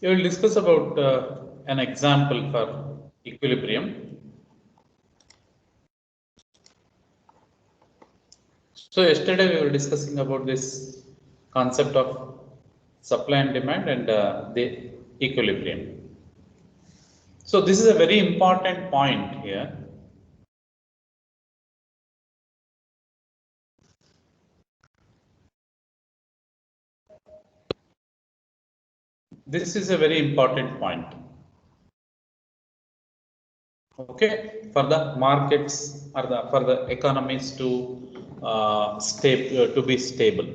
We will discuss about an example for equilibrium. So yesterday we were discussing about this concept of supply and demand and the equilibrium. So this is a very important point here. This is a very important point. Okay, for the markets or for the economies to be stable.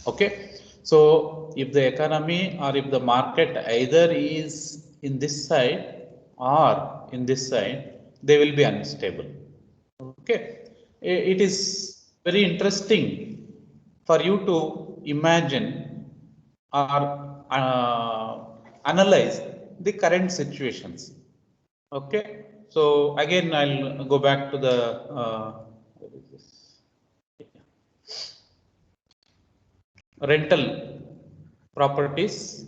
Okay, so if the economy or if the market either is in this side or in this side, they will be unstable. Okay, it is very interesting for you to imagine or analyze the current situations. Okay, so again I'll go back to the rental properties.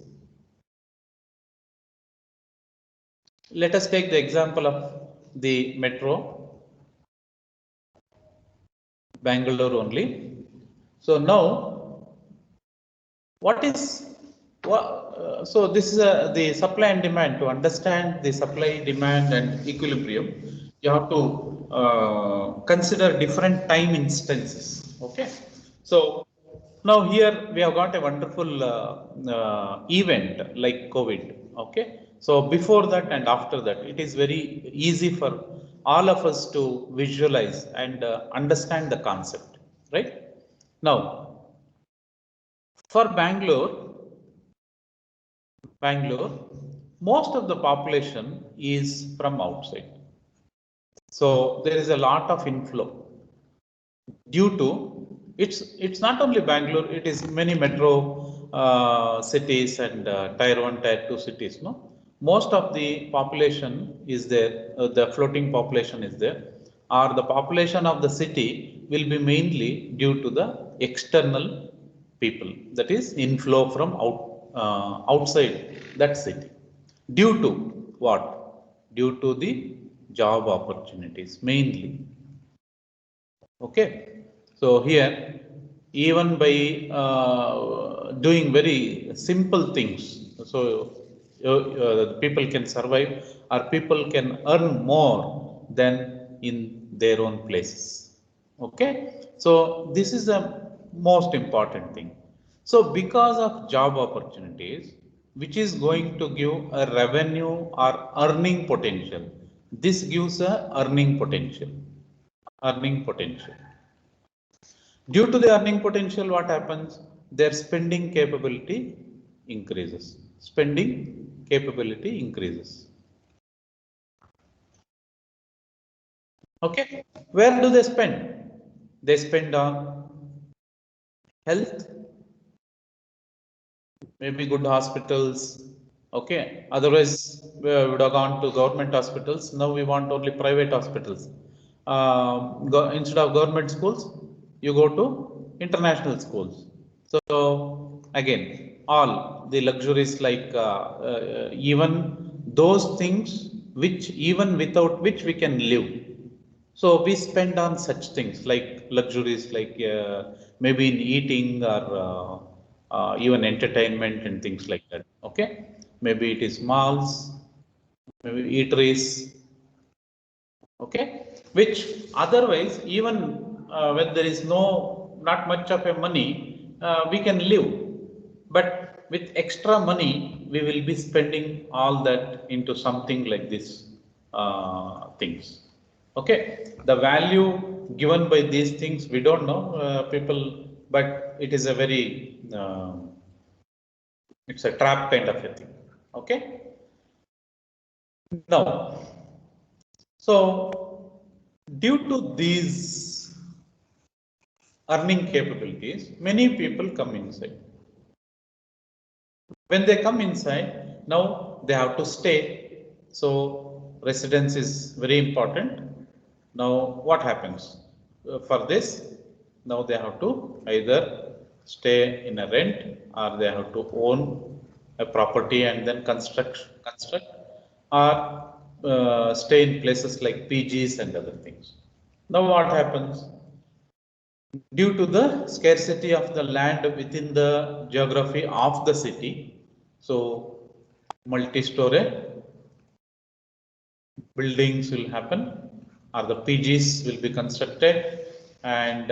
Let us take the example of the metro, Bangalore only. So now, what is so this is the supply and demand. To understand the supply, demand, and equilibrium, you have to consider different time instances. Okay, so now here we have got a wonderful event like COVID. Okay, so before that and after that, it is very easy for all of us to visualize and understand the concept, right? Now, for Bangalore, most of the population is from outside. So there is a lot of inflow due to it's not only Bangalore, it is many metro cities and tier 1, tier 2 cities. No, most of the population is there, the floating population is there, or the population of the city will be mainly due to the external people, that is inflow from outside that city. Due to what? Due to the job opportunities mainly. Okay, so here even by doing very simple things, so people can survive or people can earn more than in their own places. Okay, so this is the most important thing. So because of job opportunities, which is going to give a revenue or earning potential, this gives a earning potential. Due to the earning potential, what happens? Their spending capability increases. Spending capability increases. Okay, where do they spend? They spend on health, maybe good hospitals. Okay, otherwise we would have gone to government hospitals. Now we want only private hospitals. Instead of government schools, you go to international schools. So again, all the luxuries like even those things which even without which we can live. So we spend on such things like luxuries, like maybe in eating or even entertainment and things like that. Okay, maybe it is malls, maybe eateries. Okay, which otherwise even when there is not much of a money, we can live, but with extra money we will be spending all that into something like this things. Okay, the value given by these things we don't know, people, but it is a very it's a trap kind of a thing. Okay, now, so due to these earning capabilities, many people come inside. When they come inside, now they have to stay. So residence is very important. Now what happens? For this, now they have to either stay in a rent or they have to own a property and then construct, or stay in places like PGs and other things. Now what happens? Due to the scarcity of the land within the geography of the city, so multi-story buildings will happen, or the PGs will be constructed, and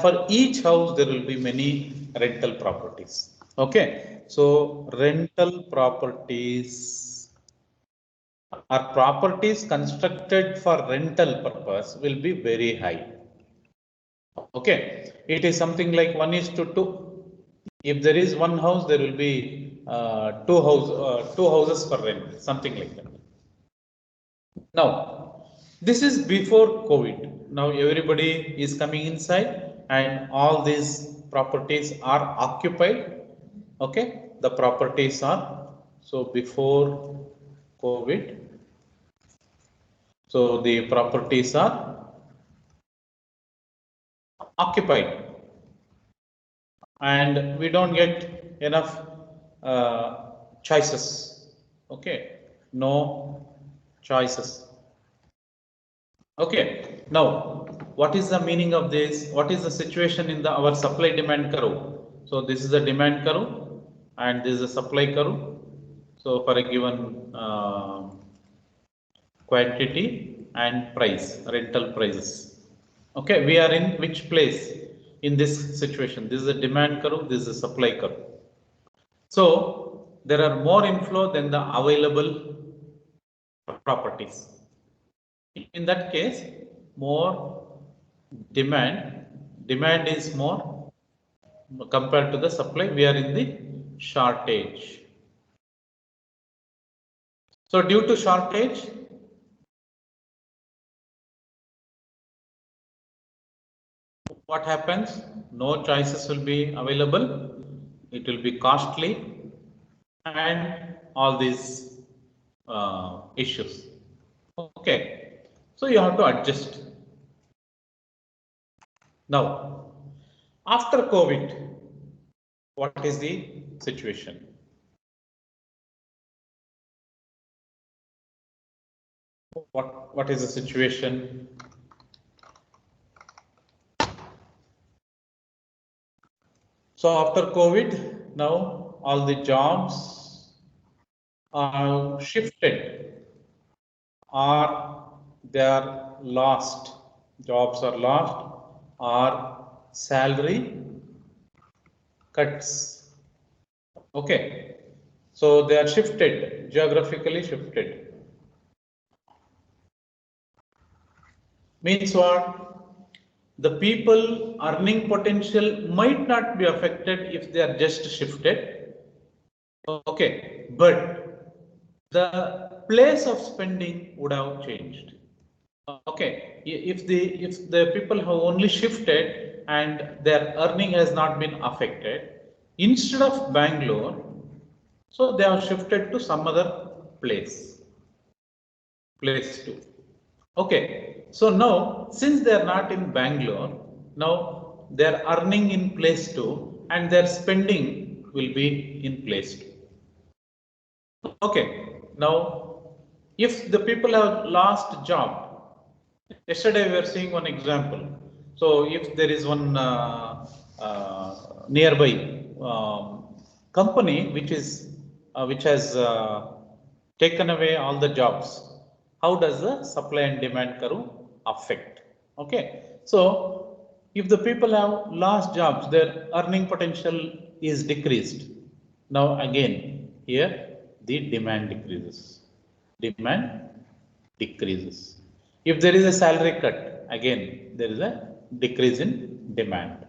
for each house there will be many rental properties. Okay, so rental properties or properties constructed for rental purpose will be very high. Okay, it is something like 1:2. If there is one house, there will be two houses for rent, something like that. Now, this is before COVID. Now everybody is coming inside and all these properties are occupied. Okay, the properties are, so before COVID, so the properties are occupied and we don't get enough choices. Okay, no choices. Okay, now what is the meaning of this? What is the situation in the our supply demand curve? So this is the demand curve and this is the supply curve. So for a given quantity and price, rental prices. Okay, we are in which place in this situation? This is the demand curve, this is the supply curve. So there are more inflow than the available properties. In that case, more demand is more compared to the supply. We are in the shortage. So due to shortage, what happens? No choices will be available. It will be costly and all these issues. Okay, so you have to adjust. Now, after COVID, what is the situation? What is the situation? So after COVID, now all the jobs are shifted or they are lost. Jobs are lost or salary cuts. Okay, so they are shifted, geographically shifted. Means what? The people earning potential might not be affected if they are just shifted. Okay, but the place of spending would have changed. Okay, if the people have only shifted and their earning has not been affected, instead of Bangalore, so they have shifted to some other place too. Okay, so now since they are not in Bangalore, now they are earning in place two and their spending will be in place two. Okay, now if the people have lost job, yesterday we were seeing one example. So if there is one nearby company which has taken away all the jobs, how does the supply and demand curve affect? Okay, so if the people have lost jobs, their earning potential is decreased. Now again here the demand decreases. Demand decreases. If there is a salary cut, again there is a decrease in demand.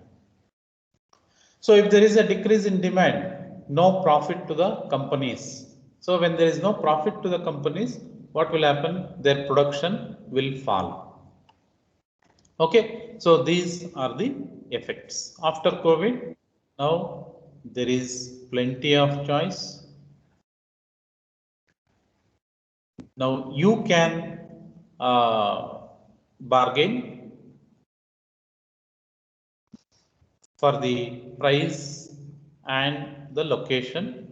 So if there is a decrease in demand, no profit to the companies. So when there is no profit to the companies, what will happen? Their production will fall. Okay, so these are the effects. After COVID, now there is plenty of choice. Now you can bargain for the price and the location.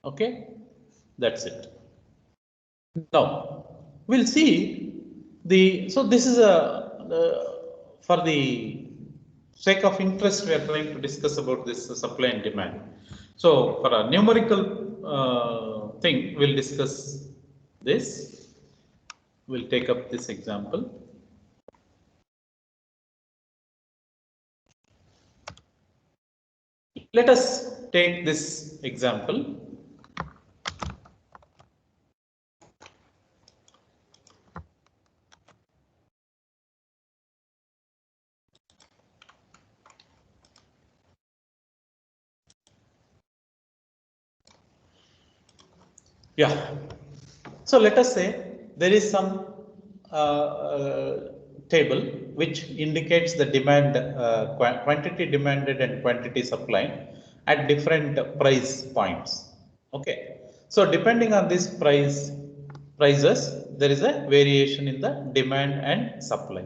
Okay, that's it. Now we'll see so this is for the sake of interest, we are trying to discuss about this supply and demand. So for a numerical thing, we'll discuss this. We'll take up this example. Let us take this example. Yeah. So let us say there is some table which indicates the demand, quantity demanded and quantity supplied at different price points. Okay. So depending on this prices, there is a variation in the demand and supply.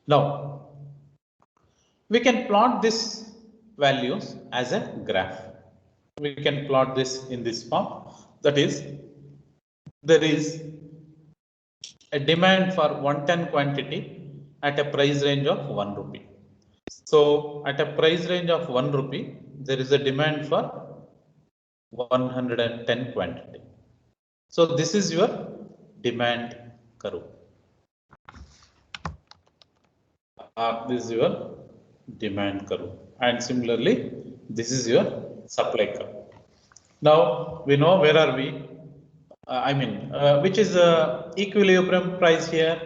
Now we can plot this values as a graph. We can plot this in this form. That is, there is a demand for 110 quantity at a price range of 1 rupee. So at a price range of 1 rupee, there is a demand for 110 quantity. So this is your demand curve. This is your demand curve. And similarly, this is your supply curve. Now we know where are we? Which is the equilibrium price here?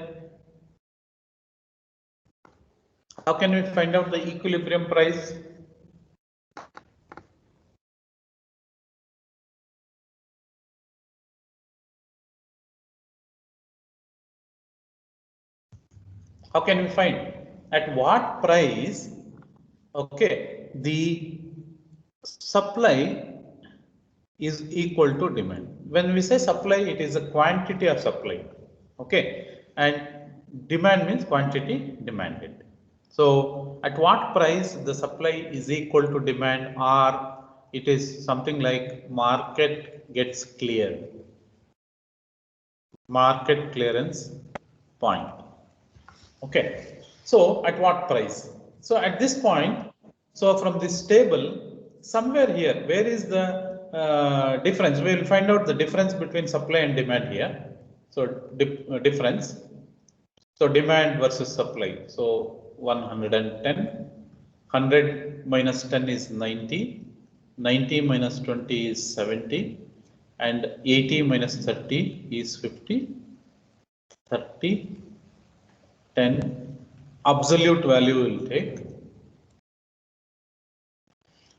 How can we find out the equilibrium price? How can we find at what price? Okay, the supply is equal to demand. When we say supply, it is a quantity of supply. Okay, and demand means quantity demanded. So at what price the supply is equal to demand, or it is something like market gets cleared. Market clearance point. Okay, so at what price? So at this point, so from this table, somewhere here, where is the difference? We will find out the difference between supply and demand here. So difference. So demand versus supply. So 110, 100 minus 10 is 90, 90 minus 20 is 70, and 80 minus 30 is 50, 30, 10, absolute value will take,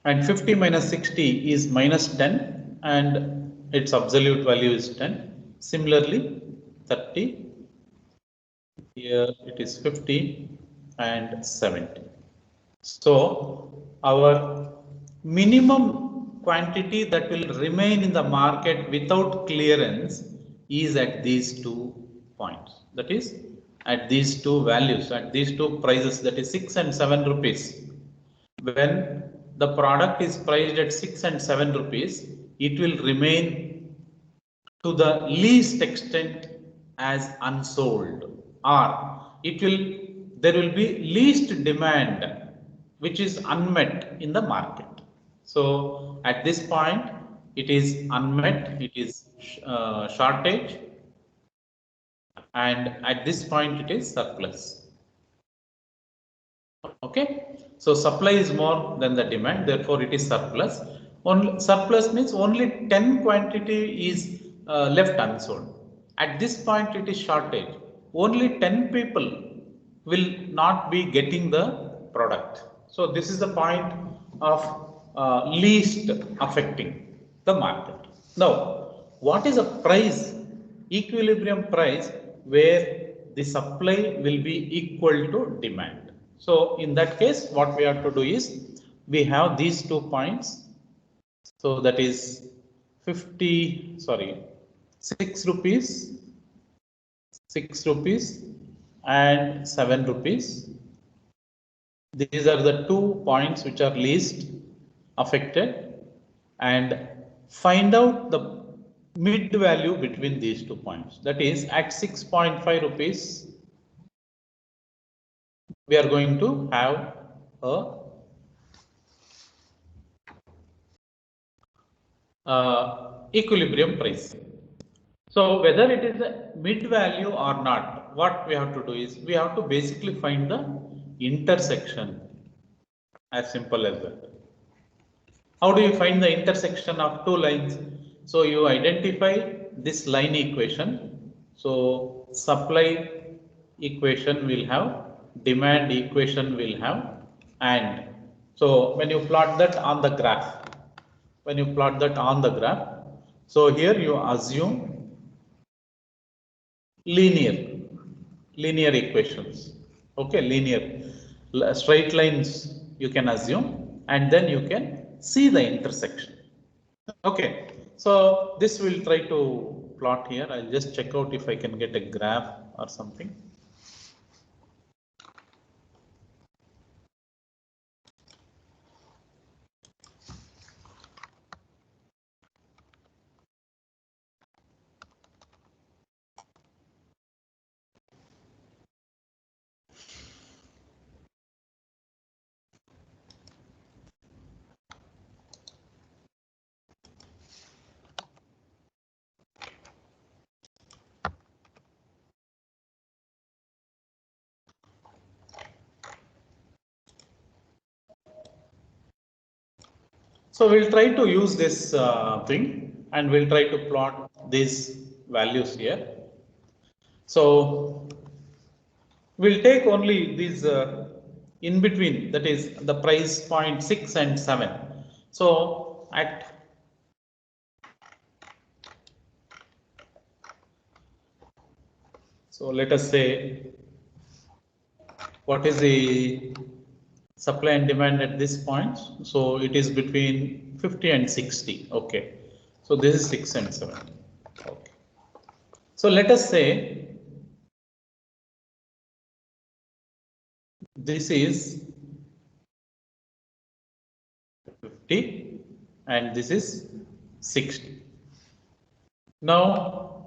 and 50 minus 60 is minus 10 and its absolute value is 10. Similarly, 30, here it is 50 and 70. So our minimum quantity that will remain in the market without clearance is at these 2 points. That is at these 2 values, at these 2 prices, that is 6 and 7 rupees. When the product is priced at 6 and 7 rupees, it will remain to the least extent as unsold, or there will be least demand which is unmet in the market. So at this point, it is unmet, it is shortage, and at this point it is surplus. Okay, so supply is more than the demand, therefore it is surplus. Surplus means only 10 quantity is left unsold. At this point it is shortage. Only 10 people will not be getting the product. So this is the point of least affecting the market. Now, what is a price? Equilibrium price where the supply will be equal to demand. So in that case, what we have to do is we have these 2 points. So that is 6 rupees, 6 rupees and 7 rupees. These are the 2 points which are least affected, and find out the mid value between these 2 points. That is at 6.5 rupees, we are going to have a equilibrium price. So whether it is a mid value or not, what we have to do is we have to basically find the intersection, as simple as that. How do you find the intersection of two lines? So you identify this line equation. So supply equation will have, demand equation will have, and so when you plot that on the graph, so here you assume linear equations. Okay, linear straight lines you can assume, and then you can see the intersection. Okay, so this will try to plot here. I'll just check out if I can get a graph or something. So we'll try to use this thing and we'll try to plot these values here. So we'll take only these in between, that is the price point 6 and 7. So let us say, what is the supply and demand at this point? So it is between 50 and 60. Okay, so this is 6 and 7. Okay, so let us say this is 50 and this is 60. Now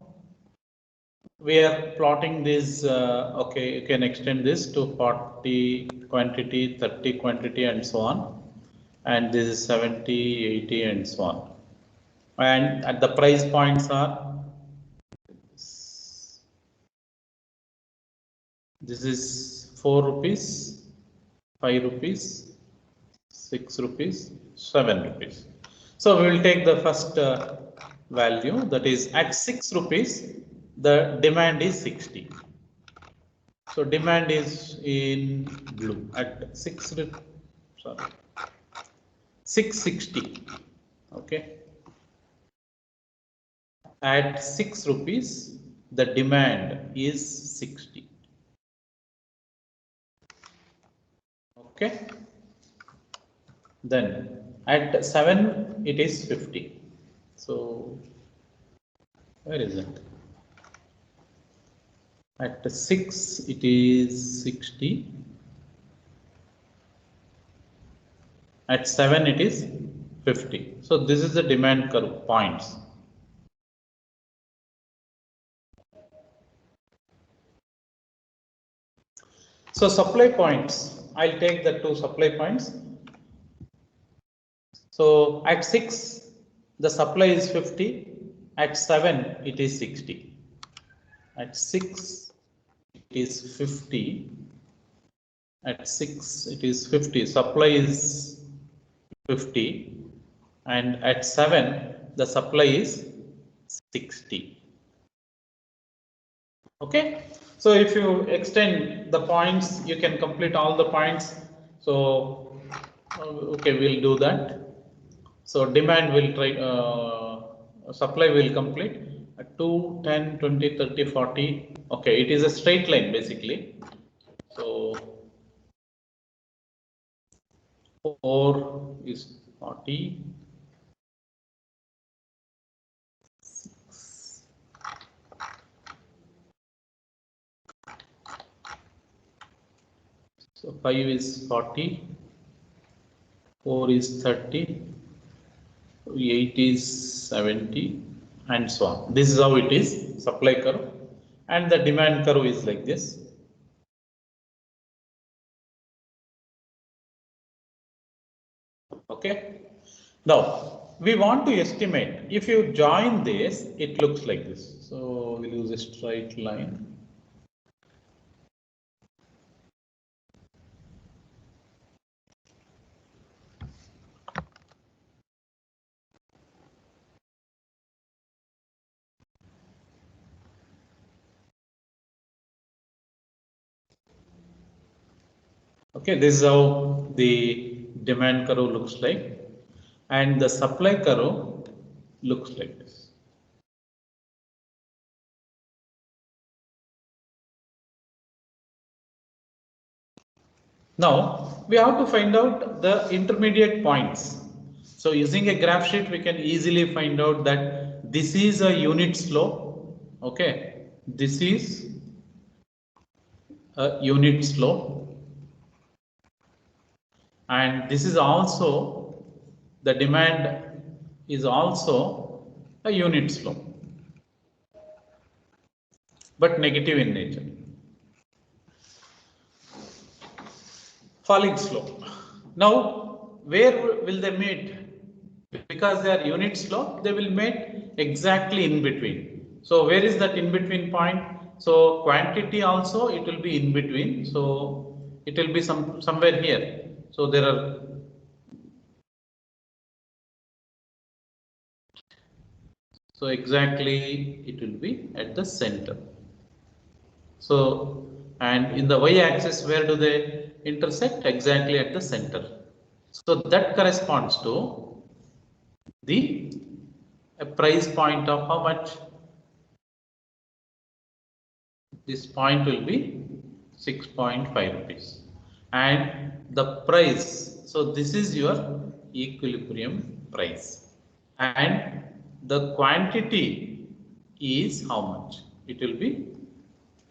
we are plotting this. Okay, you can extend this to 40 quantity, 30 quantity, and so on. And this is 70, 80, and so on. And at the price points are, this is 4 rupees, 5 rupees, 6 rupees, 7 rupees. So we will take the first value, that is at 6 rupees, the demand is 60. So demand is in blue at 660. Okay. At 6 rupees, the demand is 60. Okay. Then at 7, it is 50. So where is it? At 6, it is 60. At 7, it is 50. So this is the demand curve points. So supply points, I'll take the 2 supply points. So at 6, the supply is 50. At 7, it is 60. At 6, it is 50. At 6, it is 50. Supply is 50. And at 7, the supply is 60. Okay. So if you extend the points, you can complete all the points. So okay, we'll do that. So demand will try, supply will complete at 2, 10, 20, 30, 40. Okay, it is a straight line basically. So 4 is 40. 6. So 5 is 40. 4 is 30. 80, 70 and so on. This is how it is, supply curve, and the demand curve is like this. Okay. Now we want to estimate, if you join this, it looks like this. So we'll use a straight line. Okay, this is how the demand curve looks like, and the supply curve looks like this. Now we have to find out the intermediate points. So using a graph sheet, we can easily find out that this is a unit slope. Okay, this is a unit slope, and this is also, the demand is also a unit slope, but negative in nature. Falling slope. Now where will they meet? Because they are unit slope, they will meet exactly in between. So where is that in between point? So quantity also, it will be in between. So it will be somewhere here. So there are, so exactly it will be at the center. So, and in the y-axis, where do they intersect? Exactly at the center. So that corresponds to the price point of how much? This point will be 6.5 rupees, and the price, so this is your equilibrium price, and the quantity is how much? It will be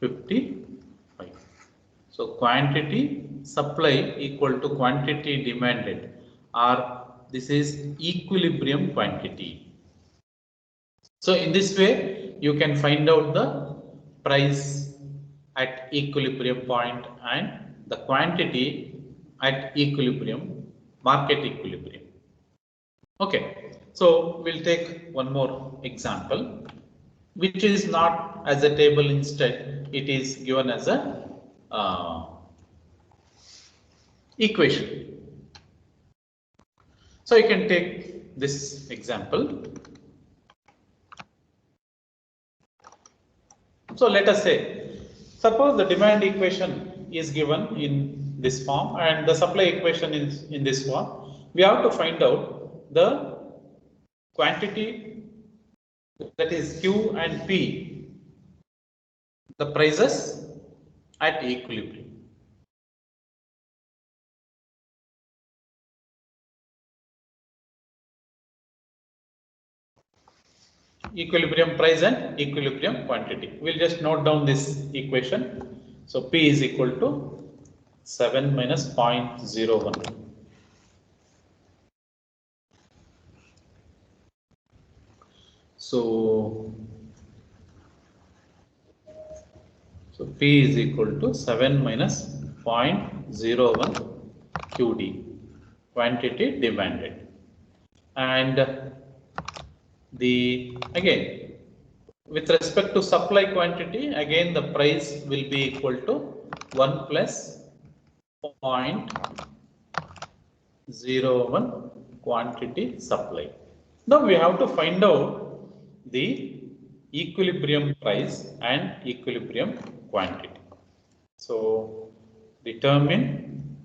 55. So quantity supply equal to quantity demanded, or this is equilibrium quantity. So in this way, you can find out the price at equilibrium point and the quantity at equilibrium, market equilibrium. Okay, so we'll take one more example, which is not as a table, instead it is given as a equation. So you can take this example. So let us say, suppose the demand equation is given in this form and the supply equation is in this form. We have to find out the quantity, that is Q and P, the prices at equilibrium. Equilibrium price and equilibrium quantity. We'll just note down this equation. So P is equal to 7 minus 0.01. So P is equal to 7 minus 0.01 QD, quantity demanded, and the, again, with respect to supply quantity, again the price will be equal to 1 plus 0.01 quantity supply. Now we have to find out the equilibrium price and equilibrium quantity. So determine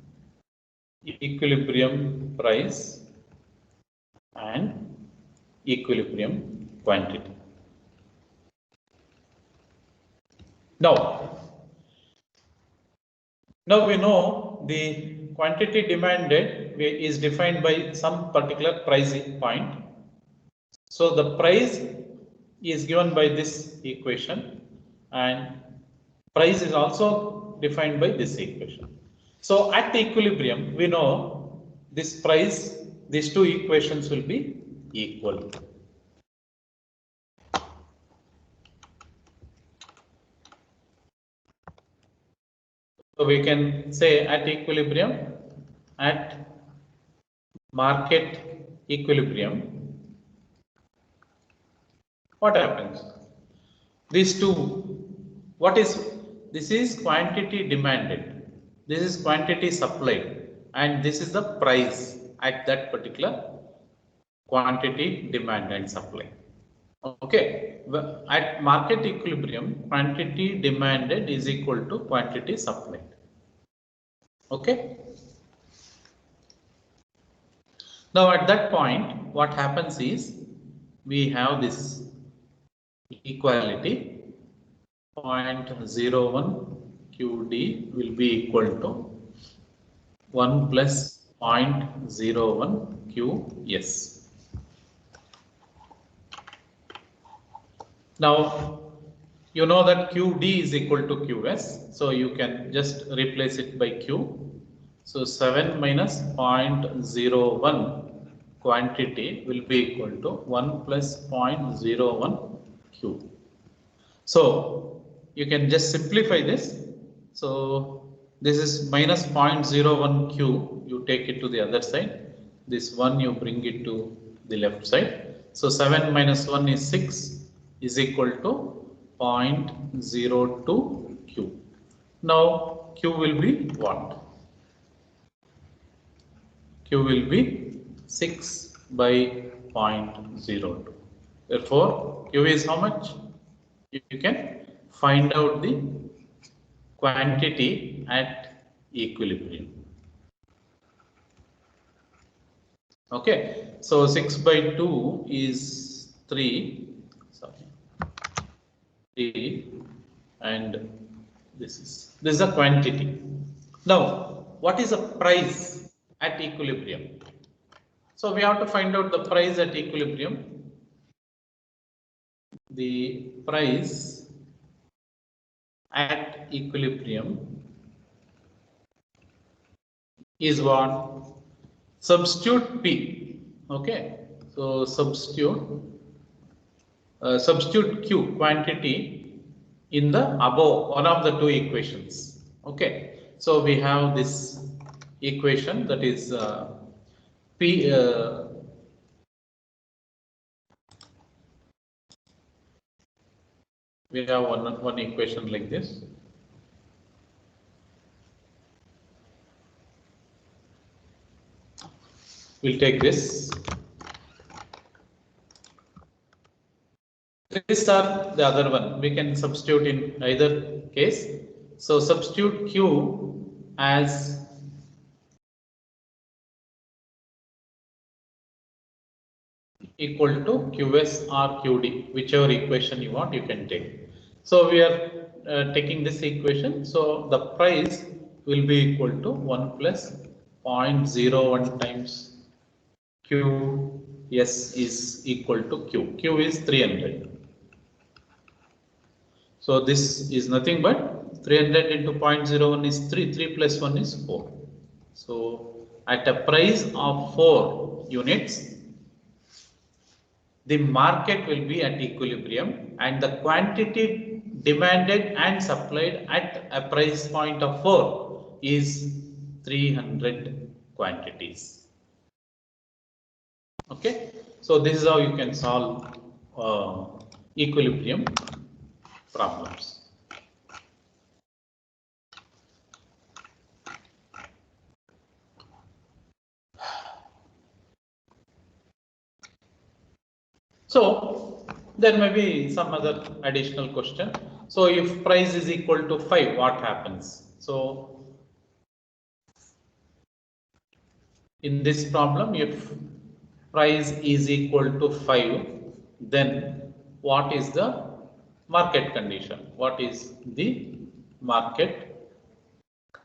equilibrium price and equilibrium quantity. Now we know the quantity demanded is defined by some particular pricing point. So the price is given by this equation and price is also defined by this equation. So at equilibrium, we know this price, these two equations will be equal. So we can say at equilibrium, at market equilibrium, what happens? These two, what is, this is quantity demanded, this is quantity supplied, and this is the price at that particular quantity demand and supply. Okay, at market equilibrium, quantity demanded is equal to quantity supplied. Okay. Now at that point, what happens is we have this equality 0.01 QD will be equal to 1 plus 0.01 QS. Now you know that QD is equal to QS, so you can just replace it by Q. So 7 minus 0.01 quantity will be equal to 1 plus 0.01 Q. So you can just simplify this. So this is minus 0.01 Q, you take it to the other side. This 1 you bring it to the left side. So 7 minus 1 is 6 is equal to 0.02 Q. Now Q will be what? Q will be 6 by 0.02. Therefore, Q is how much? You can find out the quantity at equilibrium. Okay, so 6 by 2 is 3, sorry, 3, and this is a quantity. Now, what is the price at equilibrium? So we have to find out the price at equilibrium. The price at equilibrium is what? Substitute P. Okay, so substitute Q, quantity, in the above one of the two equations. Okay, so we have this equation, that is P. We have one equation like this. We'll take this. This or the other one, we can substitute in either case. So substitute Q as equal to QS or QD, whichever equation you want, you can take. So we are taking this equation. So the price will be equal to 1 plus 0.01 times QS is equal to Q. Q is 300. So this is nothing but 300 into 0.01 is 3. 3 plus 1 is 4. So at a price of 4 units, the market will be at equilibrium, and the quantity demanded and supplied at a price point of 4 is 300 quantities. Okay, so this is how you can solve equilibrium problems. So there may be some other additional question. So if price is equal to 5, what happens? So in this problem, if price is equal to 5, then what is the market condition? What is the market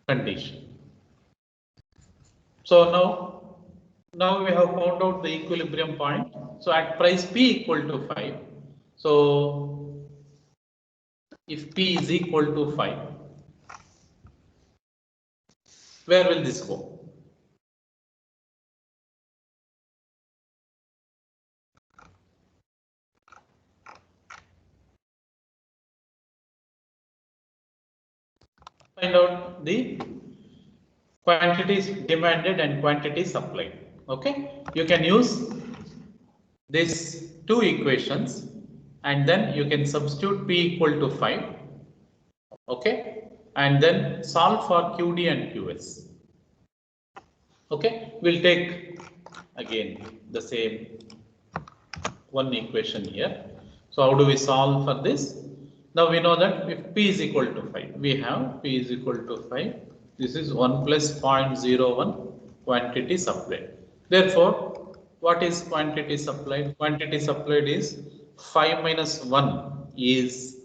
condition? So now we have found out the equilibrium point. So at price P equal to 5, so if P is equal to 5, where will this go? find out the quantities demanded and quantity supplied. Okay, you can use these two equations and then you can substitute P equal to 5. Okay, and then solve for QD and QS. Okay, we'll take again the same one equation here. So how do we solve for this? Now we know that if P is equal to 5, we have P is equal to 5. This is 1 plus 0.01 quantity supplied. Therefore, what is quantity supplied? Quantity supplied is 5 minus 1 is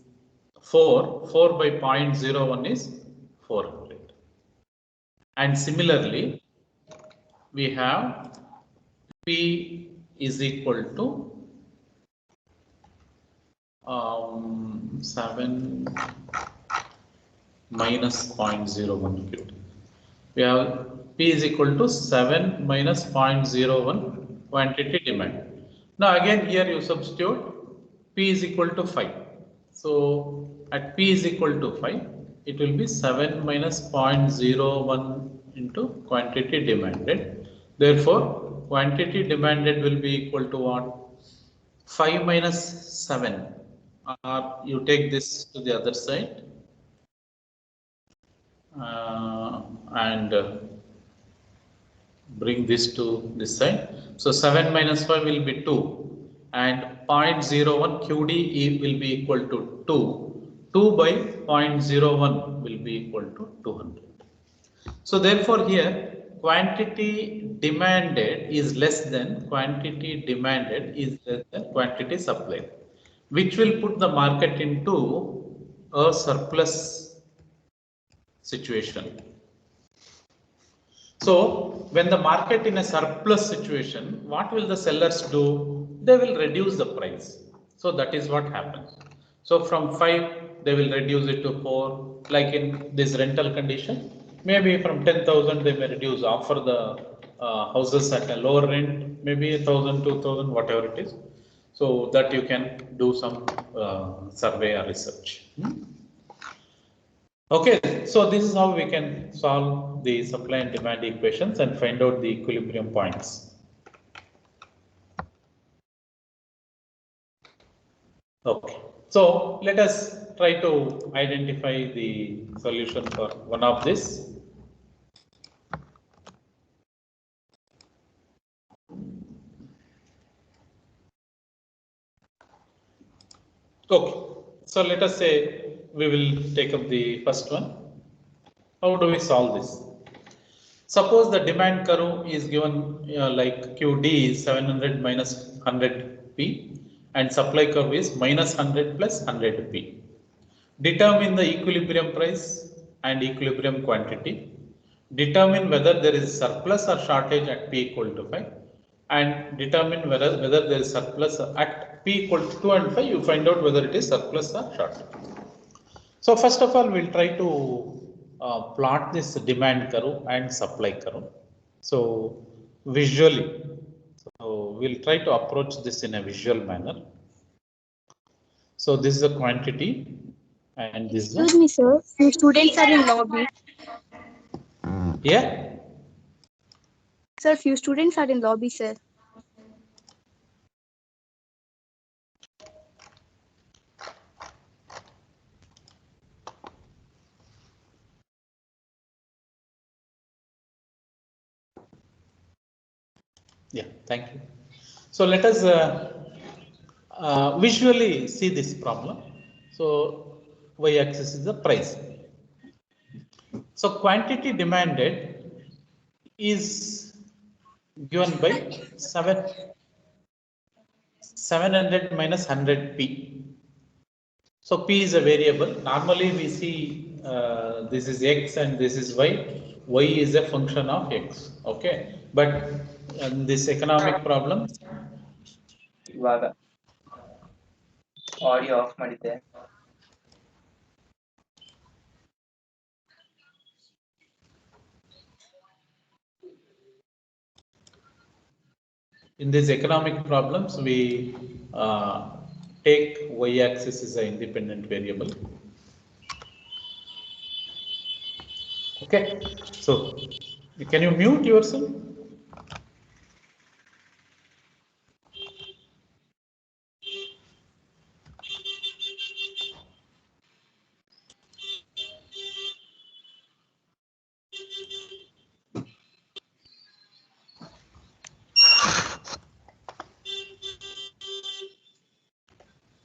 4. 4 by 0.01 is 400. And similarly, we have P is equal to 7 minus 0.01 cubed. We have P is equal to 7 minus 0.01 quantity demand. Now again here you substitute P is equal to 5. So at P is equal to 5, it will be 7 minus 0.01 into quantity demanded. Therefore, quantity demanded will be equal to what? 5 minus 7. You take this to the other side and bring this to this side. So 7 minus 5 will be 2 and 0.01 QD will be equal to 2. 2 by 0.01 will be equal to 200. So therefore here quantity demanded is less than quantity supplied, which will put the market into a surplus situation. So when the market in a surplus situation, what will the sellers do? They will reduce the price. So that is what happens. So from 5, they will reduce it to 4, like in this rental condition. Maybe from 10,000, they may reduce, offer the houses at a lower rent, maybe 1,000, 2,000, whatever it is. So that you can do some survey or research. Okay, so this is how we can solve the supply and demand equations and find out the equilibrium points. Okay, so let us try to identify the solution for one of this. Okay, so let us say we will take up the first one. How do we solve this? Suppose the demand curve is given like QD is 700 minus 100p and supply curve is minus 100 plus 100p. Determine the equilibrium price and equilibrium quantity. Determine whether there is surplus or shortage at P equal to 5 and determine whether there is surplus at P equal to 2 and 5. You find out whether it is surplus or shortage. So first of all, we'll try to plot this demand curve and supply curve. So visually, so we'll try to approach this in a visual manner. So this is a quantity and this Excuse me, sir. Few students are in lobby. Yeah. Sir, few students are in lobby, sir. Yeah, thank you. So let us visually see this problem. So y-axis is the price. So quantity demanded is given by 700 minus 100p. So p is a variable. Normally we see this is x and this is y. Y is a function of x. Okay, but in this economic problem. ಇವಾಗ audio of ಮಾಡಿದ್ದೆ. In these economic problems, we take y-axis as an independent variable. Okay, so can you mute yourself?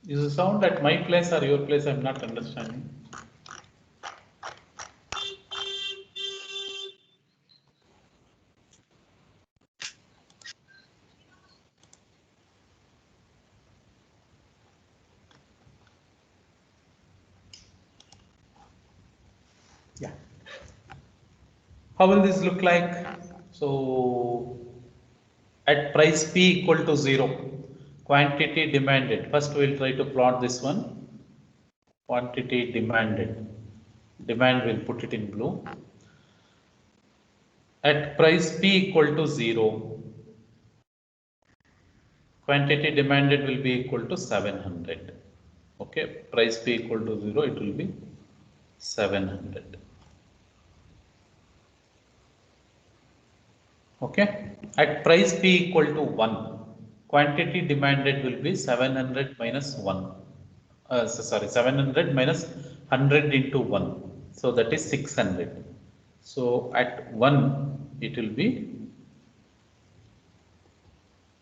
Is the sound at my place or your place? I'm not understanding. Yeah. How will this look like? So at price P equal to 0, quantity demanded. First we'll try to plot this one. Quantity demanded. Demand, we'll put it in blue. At price P equal to 0, quantity demanded will be equal to 700. Okay, price P equal to 0, it will be 700. Okay, at price P equal to 1, quantity demanded will be 700 minus 1. Sorry, 700 minus 100 into 1. So that is 600. So at 1, it will be,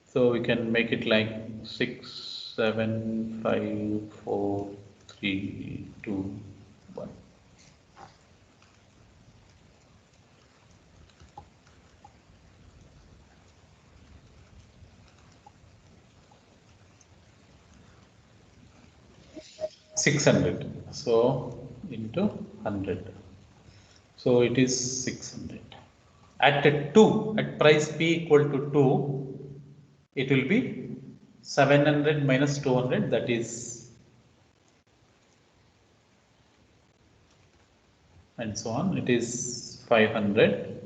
so we can make it like 6, 7, 5, 4, 3, 2, 1. $600. So into 100. So it is 600. At 2, at price P equal to 2, it will be 700 minus 200, that is, and so on, it is 500.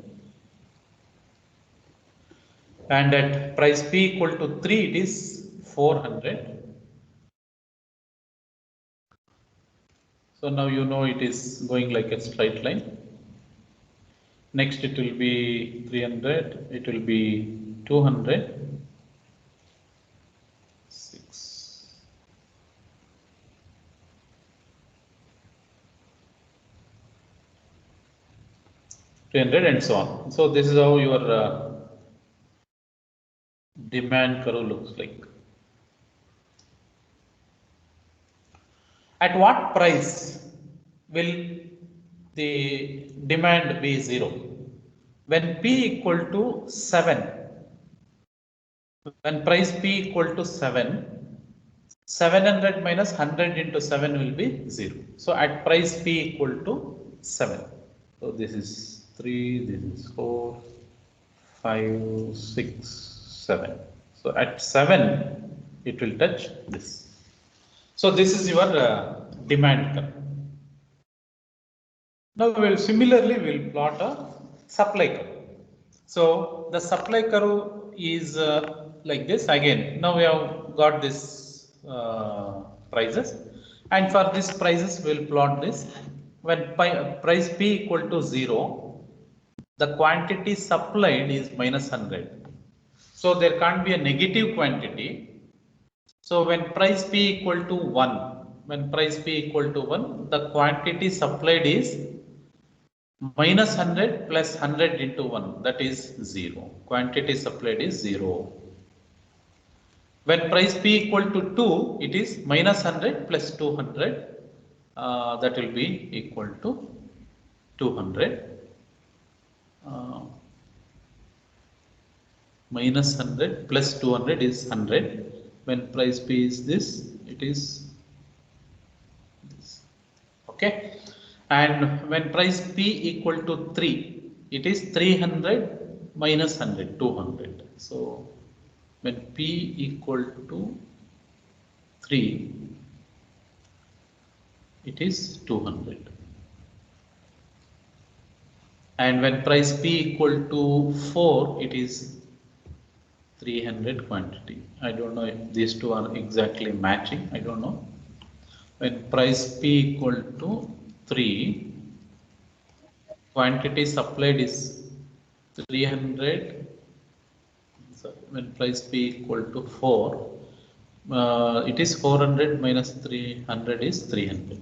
And at price P equal to 3, it is 400. So now you know it is going like a straight line. Next it will be 300, it will be 200, 6, 300 and so on. So this is how your demand curve looks like. At what price will the demand be 0? When P equal to 7, when price P equal to 7, 700 minus 100 into 7 will be 0. So at price P equal to 7. So this is 3, this is 4, 5, 6, 7. So at 7, it will touch this. So this is your demand curve. Now we'll plot a supply curve. So the supply curve is like this. Again, now we have got this prices, and for this prices we'll plot this. When price P equal to 0, the quantity supplied is minus 100. So there can't be a negative quantity. So when price P equal to 1, when price P equal to 1, the quantity supplied is minus 100 plus 100 into 1, that is 0. Quantity supplied is 0. When price P equal to 2, it is minus 100 plus 200, that will be equal to 200. Minus 100 plus 200 is 100. When price P is this, it is this. Okay. And when price P equal to 3, it is 300 minus 100, 200. So when P equal to 3, it is 200. And when price P equal to 4, it is 300 quantity. I don't know if these two are exactly matching. I don't know. When price P equal to 3, quantity supplied is 300. So when price P equal to 4, it is 400 minus 300 is 300.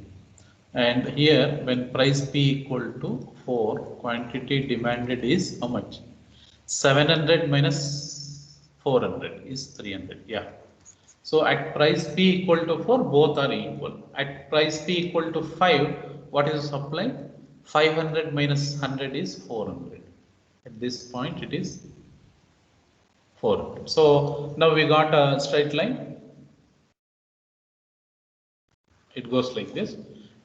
And here when price P equal to 4, quantity demanded is how much? 700 minus 400 is 300. Yeah. So at price P equal to 4, both are equal. At price P equal to 5, what is the supply? 500 minus 100 is 400. At this point it is 400. So now we got a straight line. It goes like this.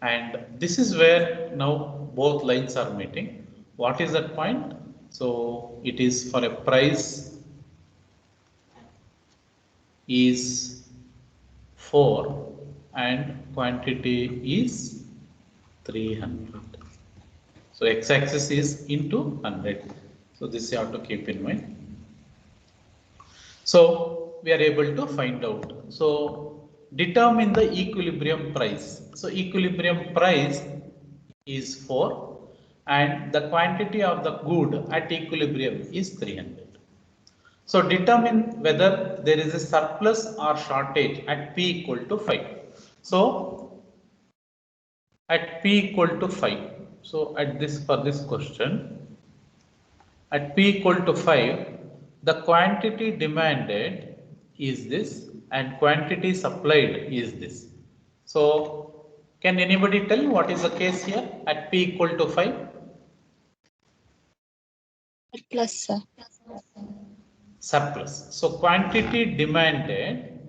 And this is where now both lines are meeting. What is that point? So it is for a price is 4 and quantity is 300. So x-axis is into 100. So this you have to keep in mind. So we are able to find out. So determine the equilibrium price. So equilibrium price is 4 and the quantity of the good at equilibrium is 300. So determine whether there is a surplus or shortage at P equal to 5. So at P equal to 5. So at this, for this question, at P equal to 5, the quantity demanded is this and quantity supplied is this. So can anybody tell what is the case here at P equal to 5? Plus, sir. Surplus. So quantity demanded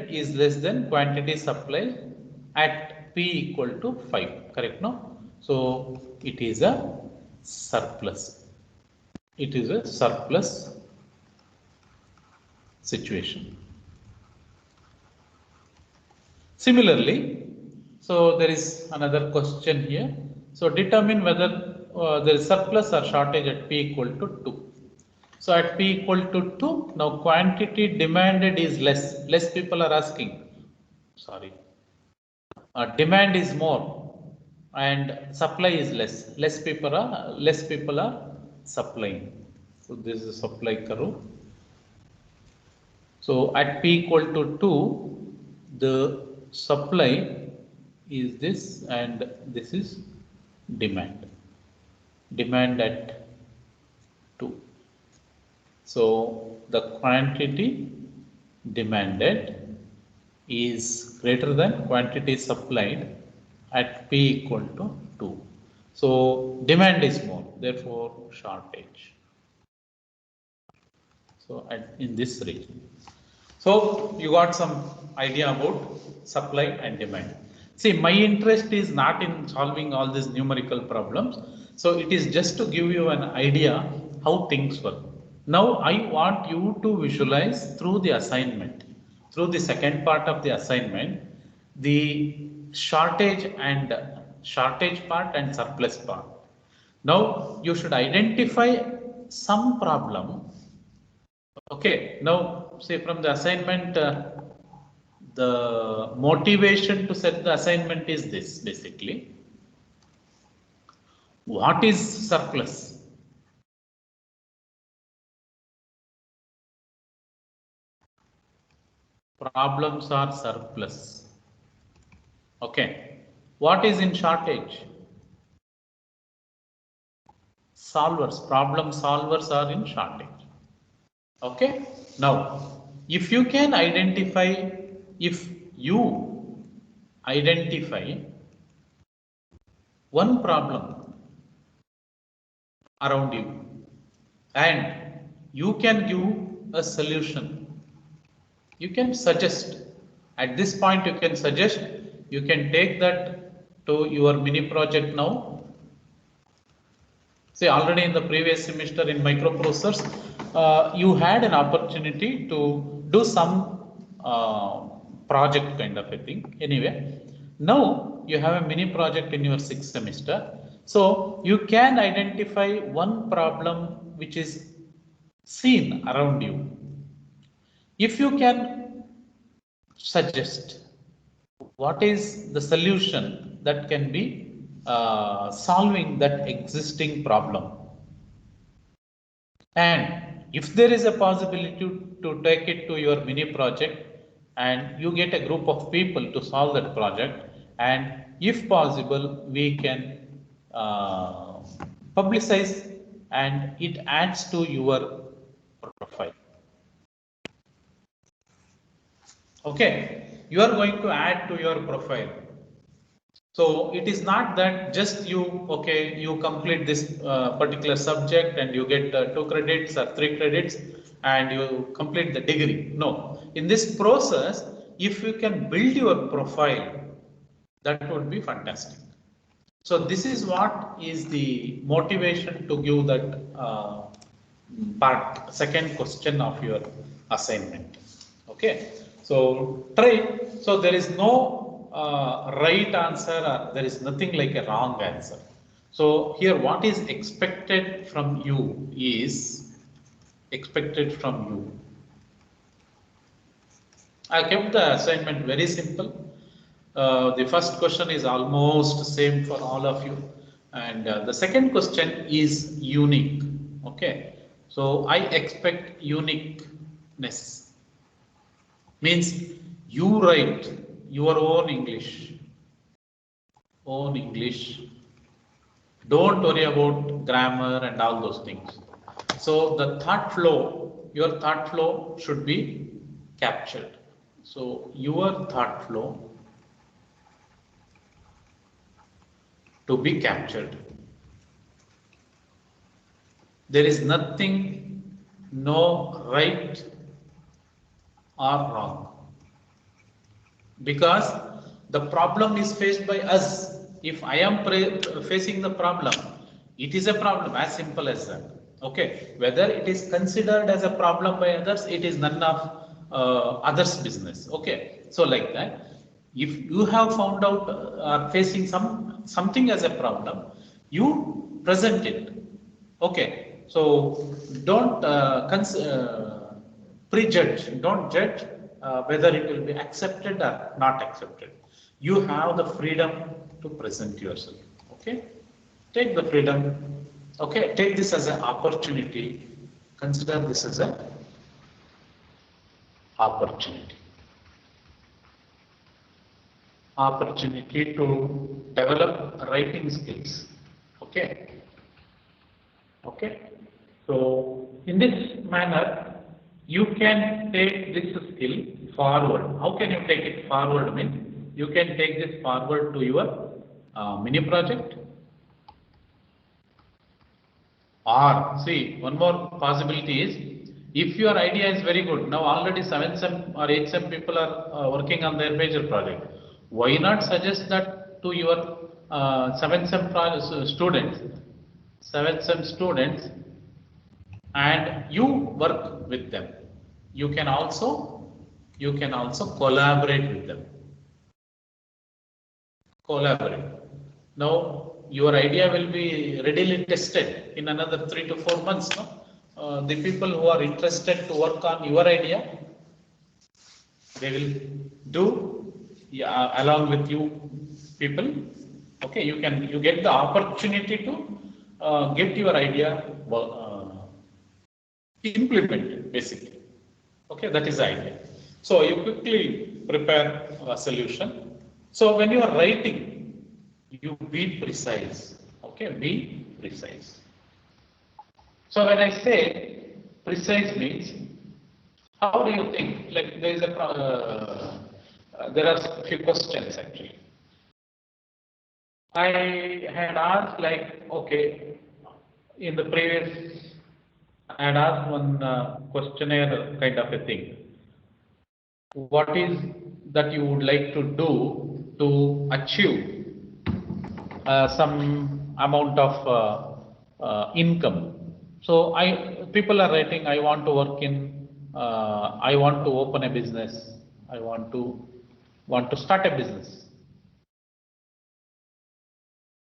is less than quantity supplied at P equal to 5. Correct, no? So it is a surplus. It is a surplus situation. Similarly, so there is another question here. So determine whether there is surplus or shortage at P equal to 2. So at P equal to 2, now quantity demanded is less. Less people are asking. Sorry. Demand is more and supply is less. Less people are supplying. So this is supply curve. So at P equal to 2, the supply is this and this is demand. Demand at 2. So the quantity demanded is greater than quantity supplied at P equal to 2. So demand is more, therefore shortage. So in this region. So you got some idea about supply and demand. See, my interest is not in solving all these numerical problems. So it is just to give you an idea how things work. Now I want you to visualize through the assignment, through the second part of the assignment, the shortage part and surplus part. Now you should identify some problem. Okay, now say from the assignment, the motivation to set the assignment is this basically. What is surplus? Problems are surplus. Okay, what is in shortage? Solvers, problem solvers are in shortage. Okay, now if you identify one problem around you and you can give a solution, you can suggest at this point, you can suggest, you can take that to your mini project now. See, already in the previous semester in microprocessors, you had an opportunity to do some project kind of a thing. Anyway, now you have a mini project in your 6th semester. So you can identify one problem which is seen around you. If you can suggest what is the solution that can be solving that existing problem. And if there is a possibility to take it to your mini project and you get a group of people to solve that project, and if possible, we can publicize and it adds to your profile. Okay, you are going to add to your profile. So it is not that just you, okay, you complete this particular subject and you get 2 credits or 3 credits and you complete the degree. No, in this process, if you can build your profile, that would be fantastic. So this is what is the motivation to give that second question of your assignment. Okay, so try. So there is no right answer, or there is nothing like a wrong answer. So here, what is expected from you is expected from you. I kept the assignment very simple. The first question is almost same for all of you, and the second question is unique. Okay, so I expect uniqueness. Means you write your own English. Don't worry about grammar and all those things. So the thought flow, your thought flow should be captured. So your thought flow to be captured. There is nothing, no right or wrong, because the problem is faced by us. If I am facing the problem, it is a problem, as simple as that. Okay, whether it is considered as a problem by others, it is none of others' business. Okay, so like that, if you have found out facing something as a problem, you present it. Okay, so don't prejudge, don't judge whether it will be accepted or not accepted. You have the freedom to present yourself. Okay, take the freedom. Okay, take this as an opportunity. Consider this as an opportunity. Opportunity to develop writing skills. Okay. Okay. So in this manner, you can take this skill forward. How can you take it forward? I mean, you can take this forward to your mini project. Or see, one more possibility is, if your idea is very good, now already 7 SEM or 8 SEM people are working on their major project. Why not suggest that to your 7 SEM students, 7 SEM students, and you work with them. You can also collaborate with them. Collaborate. Now your idea will be readily tested in another 3 to 4 months. No? The people who are interested to work on your idea, they will do along with you people. Okay, you get the opportunity to get your idea implemented, basically. Okay, that is the idea. So you quickly prepare a solution. So when you are writing, you be precise. Okay, be precise. So when I say precise means, how do you think? Like there is there are a few questions actually. I had asked, like, okay, in the previous, I had asked one questionnaire kind of a thing. What is that you would like to do to achieve some amount of income? So people are writing, I want to work in, I want to open a business, I want to start a business,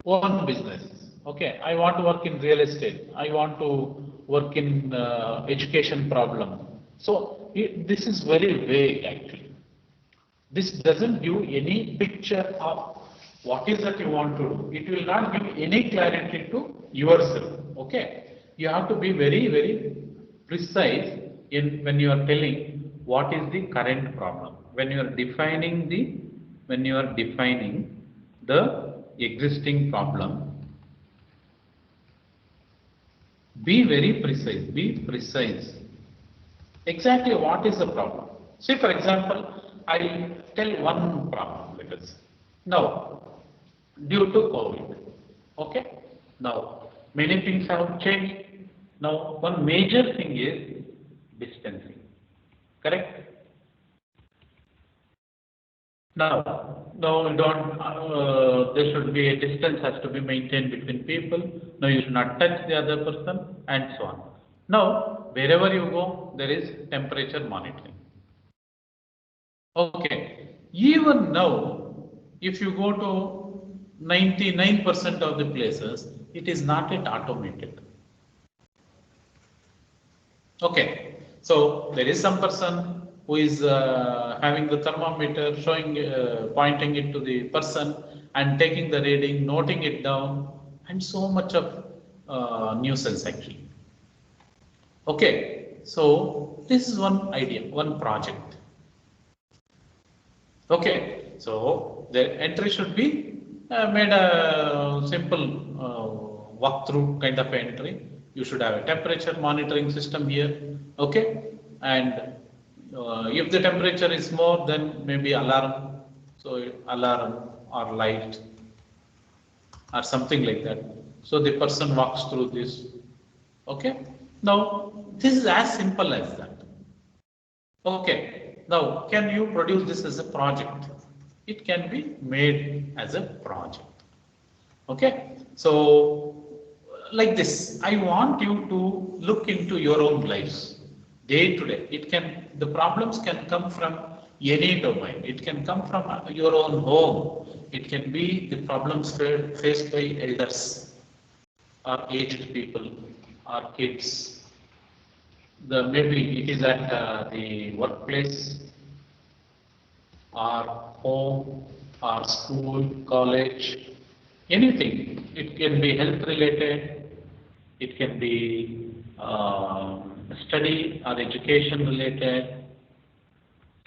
own business. Okay, I want to work in real estate, I want to work in education problem. So this is very vague actually. This doesn't give any picture of What is that you want to do? It will not give any clarity to yourself. Okay, you have to be very precise in when you are telling what is the current problem. When you are defining the existing problem, be very precise. Be precise. Exactly what is the problem? Say, for example, I tell one problem. Let us now, due to COVID, okay. Now, many things have changed. Now, one major thing is distancing. Correct? Now, no, don't. There should be a distance has to be maintained between people. No, you should not touch the other person, and so on. Now, wherever you go, there is temperature monitoring. Okay. Even now, if you go to 99% of the places, it is not yet automated. Okay. So there is some person who is having the thermometer, pointing it to the person and taking the reading, noting it down, and so much of nuisance actually. Okay. So this is one idea, one project. Okay, so the entry should be made a simple walkthrough kind of entry. You should have a temperature monitoring system here. Okay, and if the temperature is more, then maybe alarm. So alarm or light or something like that. So the person walks through this. Okay, now this is as simple as that. Okay, now can you produce this as a project? It can be made as a project. Okay, so like this, I want you to look into your own lives day to day. The problems can come from any domain. It can come from your own home. It can be the problems faced by elders or aged people or kids. Maybe it is at the workplace or home or school, college, anything. It can be health related, it can be study or education related.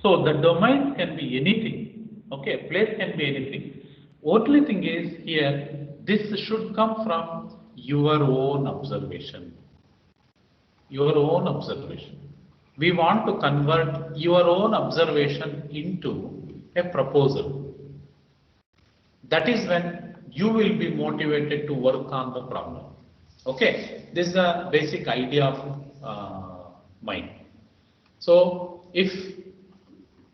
So the domain can be anything. Okay, place can be anything. Only thing is here, this should come from your own observation. Your own observation. We want to convert your own observation into a proposal. That is when you will be motivated to work on the problem. Okay, this is the basic idea of mine. So if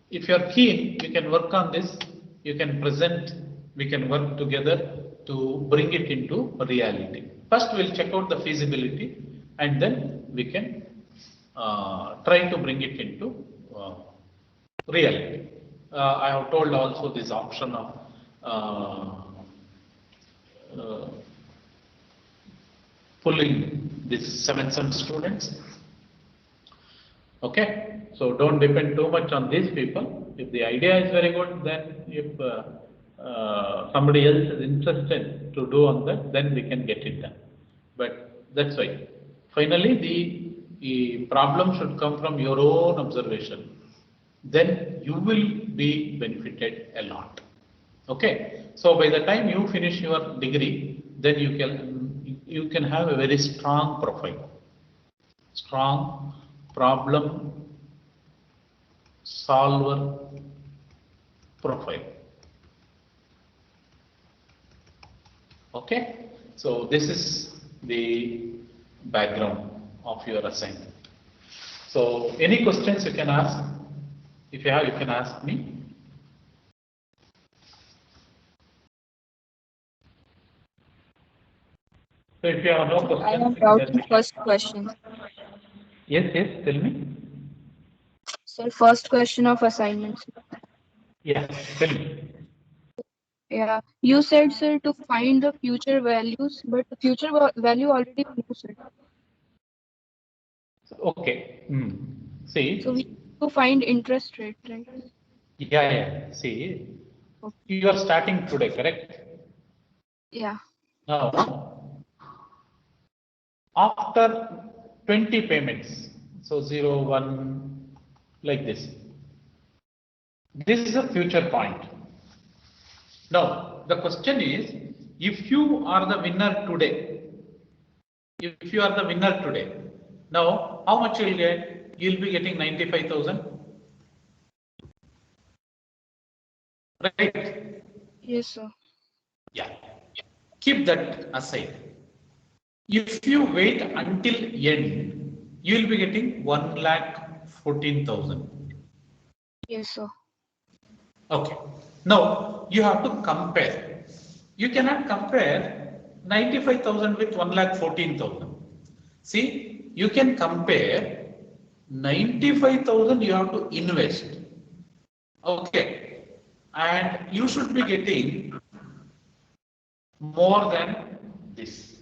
you are keen, you can work on this. You can present. We can work together to bring it into reality. First, we'll check out the feasibility, and then we can try to bring it into reality. I have told also this option of pulling these 7 students. Okay, so don't depend too much on these people. If the idea is very good, then if somebody else is interested to do on that, then we can get it done. But that's why finally the problem should come from your own observation. Then you will be benefited a lot. Okay, so by the time you finish your degree, then you can have a very strong profile, strong problem solver profile. Okay, so this is the background of your assignment. So any questions you can ask. If you have, you can ask me. So if you have no questions, I have doubt in first question. Yes, tell me. Sir, first question of assignments. Yeah, tell me. Yeah, you said, sir, to find the future values, but the future value already we know, sir. Okay. See. So we need to find interest rate, right? Yeah. See, You are starting today, correct? Yeah. Now, after 20 payments, so 0, 1, like this. This is a future point. Now, the question is, if you are the winner today, now how much you will get? You will be getting 95,000, right? Yes, sir. Yeah. Keep that aside. If you wait until end, you will be getting 1,14,000. Yes, sir. Okay. Now you have to compare. You cannot compare 95,000 with 1,14,000. See, you can compare 95,000 you have to invest. Okay. And you should be getting more than this.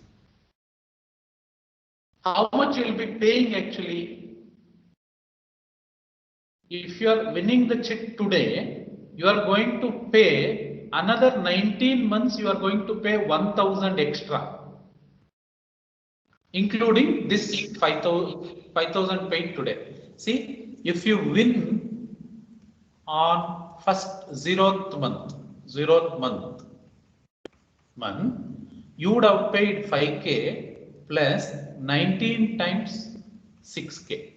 How much you will be paying actually? If you are winning the check today, you are going to pay another 19 months, you are going to pay 1,000 extra, including this 5,000 paid today. See, if you win on first 0th month, you would have paid 5K plus 19 times 6K.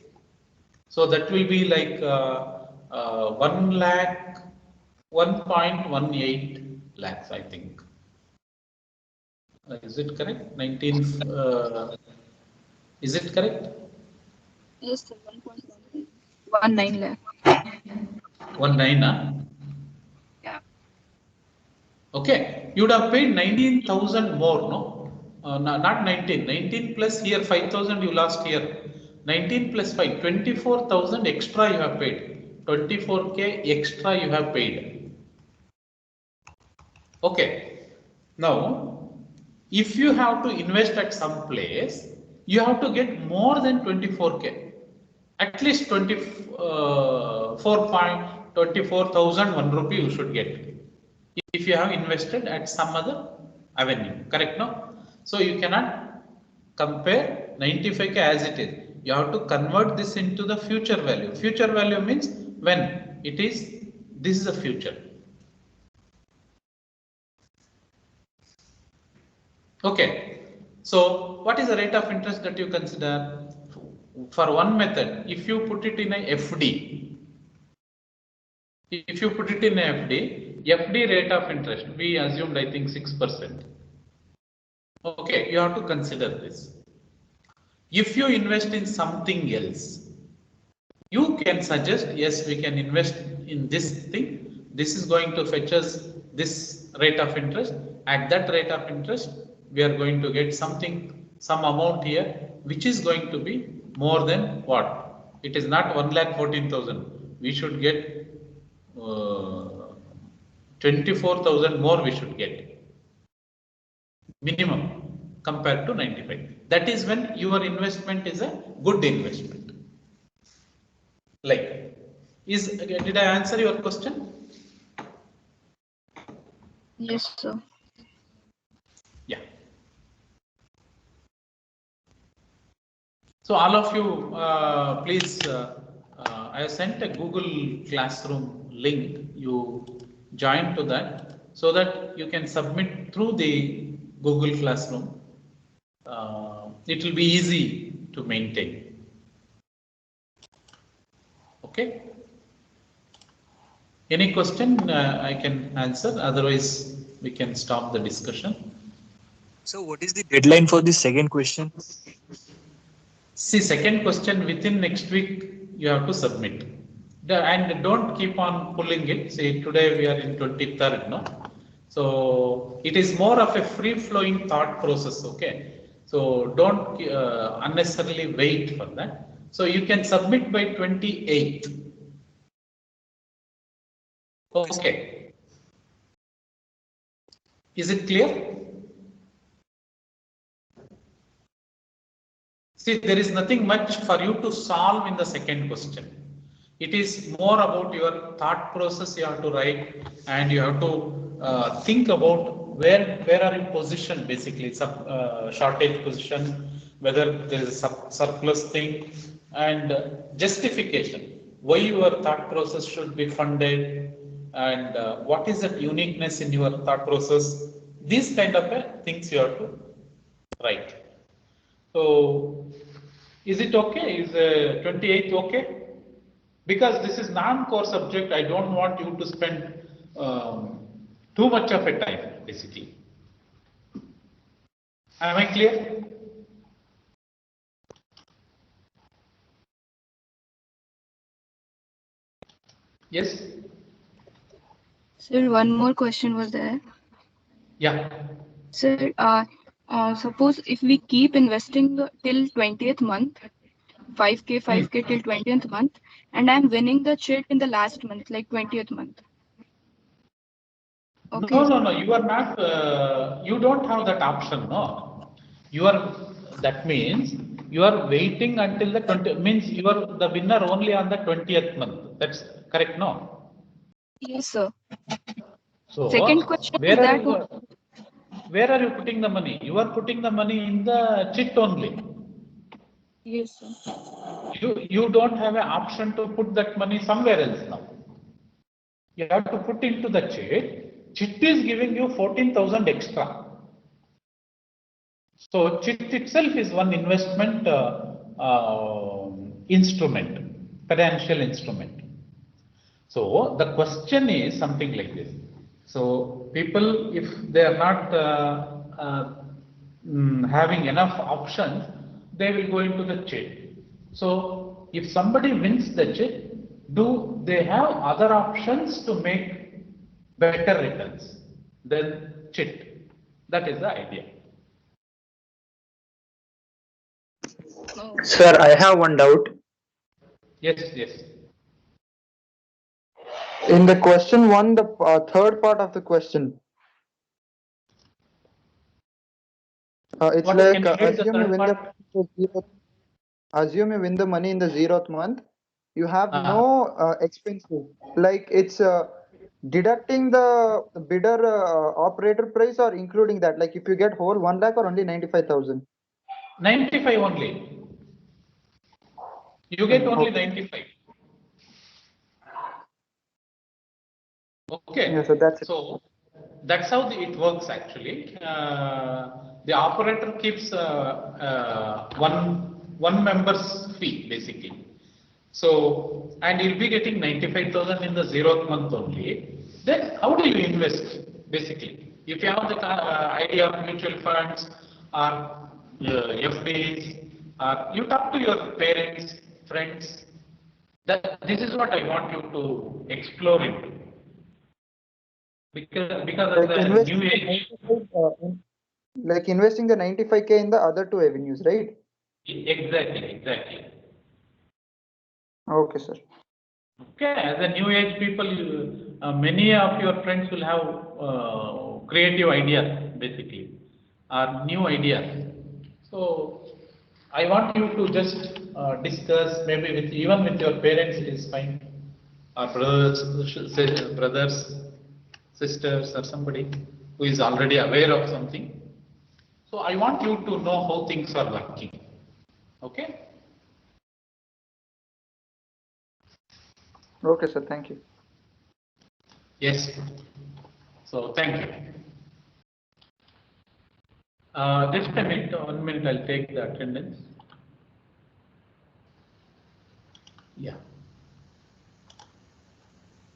So that will be like 1,18 lakhs, I think. Is it correct? 19. Is it correct? Yes, sir. 1.19 lakh. 19, huh? Yeah. Okay, you would have paid 19,000 more, no? Not 19. 19 plus here 5,000 you lost here. 19 plus 5, 24,000 extra you have paid. 24K extra you have paid. Okay. Now, if you have to invest at some place, you have to get more than 24K. At least 24,001 rupee you should get. If you have invested at some other avenue, correct? No? So you cannot compare 95K as it is. You have to convert this into the future value. Future value means when it is, this is the future. Okay. So what is the rate of interest that you consider? For one method, if you put it in a FD, FD rate of interest, we assumed I think 6%. Okay, you have to consider this. If you invest in something else, you can suggest, yes, we can invest in this thing. This is going to fetch us this rate of interest. At that rate of interest, we are going to get something, some amount here, which is going to be more than what? It is not 1,14,000. We should get 24,000 more we should get. Minimum compared to 95. That is when your investment is a good investment. Like, did I answer your question? Yes, sir. Yeah. So all of you, please, I have sent a Google Classroom link. You join to that so that you can submit through the Google Classroom. It will be easy to maintain. Okay. Any question I can answer, otherwise we can stop the discussion. So what is the deadline for the second question? See, second question within next week you have to submit. And don't keep on pulling it. See, today we are in 23rd, no? So it is more of a free flowing thought process, okay? So don't unnecessarily wait for that. So you can submit by 28th. Okay. Is it clear? See, there is nothing much for you to solve in the second question. It is more about your thought process you have to write, and you have to think about where are you positioned, basically shortage position, whether there is a surplus thing, and justification why your thought process should be funded, and what is that uniqueness in your thought process. These kind of things you have to write. So is it okay? Is 28th okay? Because this is non-core subject, I don't want you to spend too much of a time, basically. Am I clear? Yes? Sir, one more question was there. Yeah. Sir, suppose if we keep investing till 20th month, 5K till 20th month, and I'm winning the chit in the last month, like 20th month. Okay. No, you are not, you don't have that option, no. That means you are waiting until the 20th, means you are the winner only on the 20th month. That's correct, no? Yes, sir. So, Second question is that where are you putting the money? You are putting the money in the chit only. yes, sir. You don't have an option to put that money somewhere else now. You have to put into the chit. Chit is giving you 14,000 extra. So chit itself is one investment instrument, financial instrument. So the question is something like this. So people, if they are not having enough options, they will go into the chit. So if somebody wins the chit, do they have other options to make better returns than chit? That is the idea. Sir, I have one doubt. Yes. In the question one, the third part of the question, it's What like can you read the third part? assume you win the money in the 0th month. You have Uh-huh. no expenses. Like it's deducting the bidder operator price or including that. Like if you get whole 1 lakh or only 95,000. 95 only. You get only Okay. 95. Okay. Yeah, so that's it. So that's how it works actually. The operator keeps one member's fee basically. So, and you'll be getting 95,000 in the 0th month only. Then how do you invest basically? If you have the idea of mutual funds or FDs, you talk to your parents, friends. This is what I want you to explore into. Because of Like the investing new age. like investing the 95K in the other two avenues, right? Exactly. Okay, sir. Okay, as a new age people, many of your friends will have creative ideas basically, or new ideas. So I want you to just discuss maybe even with your parents is fine, or brothers, sisters, or somebody who is already aware of something. So I want you to know how things are working. Okay. Okay, sir. Thank you. Yes. So thank you. Just a minute, 1 minute, I'll take the attendance. Yeah.